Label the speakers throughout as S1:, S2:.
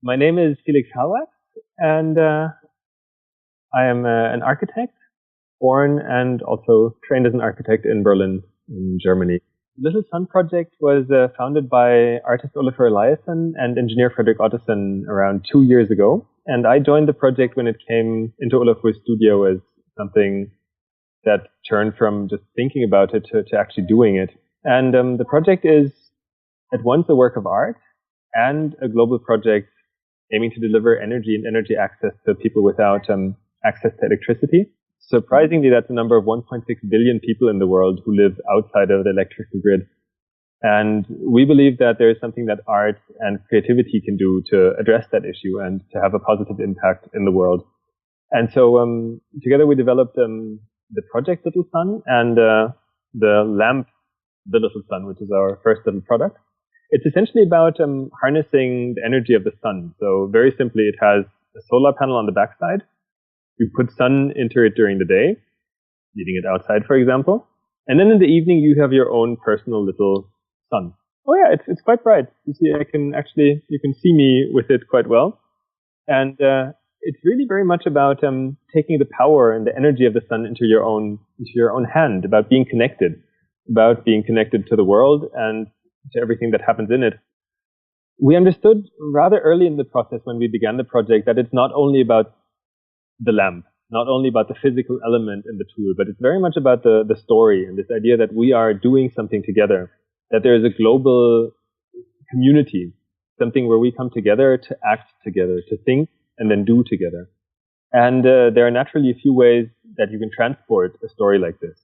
S1: My name is Felix Hallwachs, and I am an architect, born and also trained as an architect in Berlin, in Germany. Little Sun Project was founded by artist Olafur Eliasson and engineer Fredrik Ottesen around 2 years ago. And I joined the project when it came into Olafur's studio as something that turned from just thinking about it to actually doing it. And the project is at once a work of art and a global project aiming to deliver energy and energy access to people without access to electricity. Surprisingly, that's a number of 1.6 billion people in the world who live outside of the electrical grid. And we believe that there is something that art and creativity can do to address that issue and to have a positive impact in the world. And so together we developed the project Little Sun and the lamp, The Little Sun, which is our first little product. It's essentially about harnessing the energy of the sun. So very simply, it has a solar panel on the backside. You put sun into it during the day, leaving it outside, for example. And then in the evening, you have your own personal little sun. Oh yeah, it's quite bright. You see, you can see me with it quite well. And it's really very much about taking the power and the energy of the sun into your own hand, about being connected to the world and to everything that happens in it. We understood rather early in the process when we began the project that it's not only about the lamp, not only about the physical element in the tool, but it's very much about the story and this idea that we are doing something together, that there is a global community, something where we come together to act together, to think and then do together. And there are naturally a few ways that you can transport a story like this.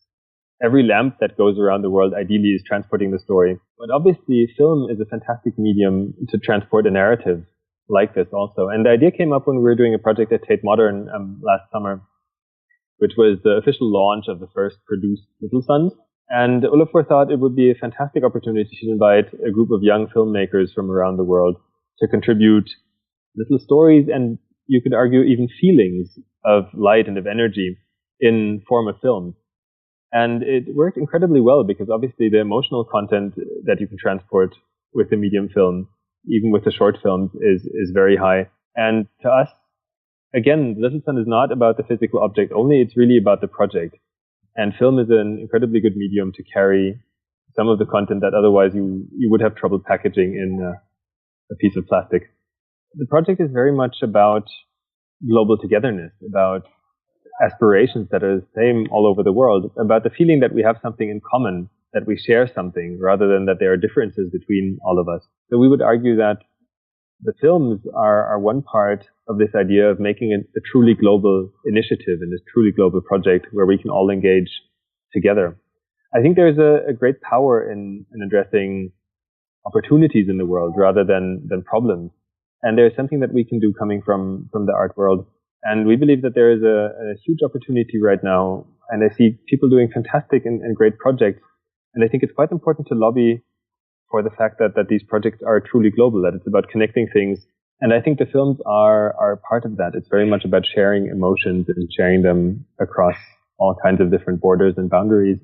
S1: Every lamp that goes around the world ideally is transporting the story. But obviously, film is a fantastic medium to transport a narrative like this also. And the idea came up when we were doing a project at Tate Modern last summer, which was the official launch of the first produced Little Suns. And Olafur thought it would be a fantastic opportunity to invite a group of young filmmakers from around the world to contribute little stories and, you could argue, even feelings of light and of energy in form of films. And it worked incredibly well because obviously the emotional content that you can transport with the medium film, even with the short films, is very high. And to us, again, Little Sun is not about the physical object only, it's really about the project. And film is an incredibly good medium to carry some of the content that otherwise you would have trouble packaging in a piece of plastic. The project is very much about global togetherness, about aspirations that are the same all over the world, about the feeling that we have something in common, that we share something, rather than that there are differences between all of us. So we would argue that the films are one part of this idea of making it a truly global initiative and this truly global project where we can all engage together. I think there's a great power in addressing opportunities in the world rather than problems. And there's something that we can do coming from the art world. And we believe that there is a huge opportunity right now. And I see people doing fantastic and great projects. And I think it's quite important to lobby for the fact that these projects are truly global, that it's about connecting things. And I think the films are part of that. It's very much about sharing emotions and sharing them across all kinds of different borders and boundaries.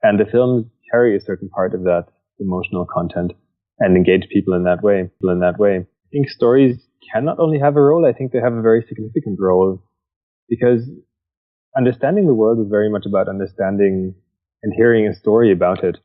S1: And the films carry a certain part of that emotional content and engage people in that way. I think stories can not only have a role, I think they have a very significant role, because understanding the world is very much about understanding and hearing a story about it.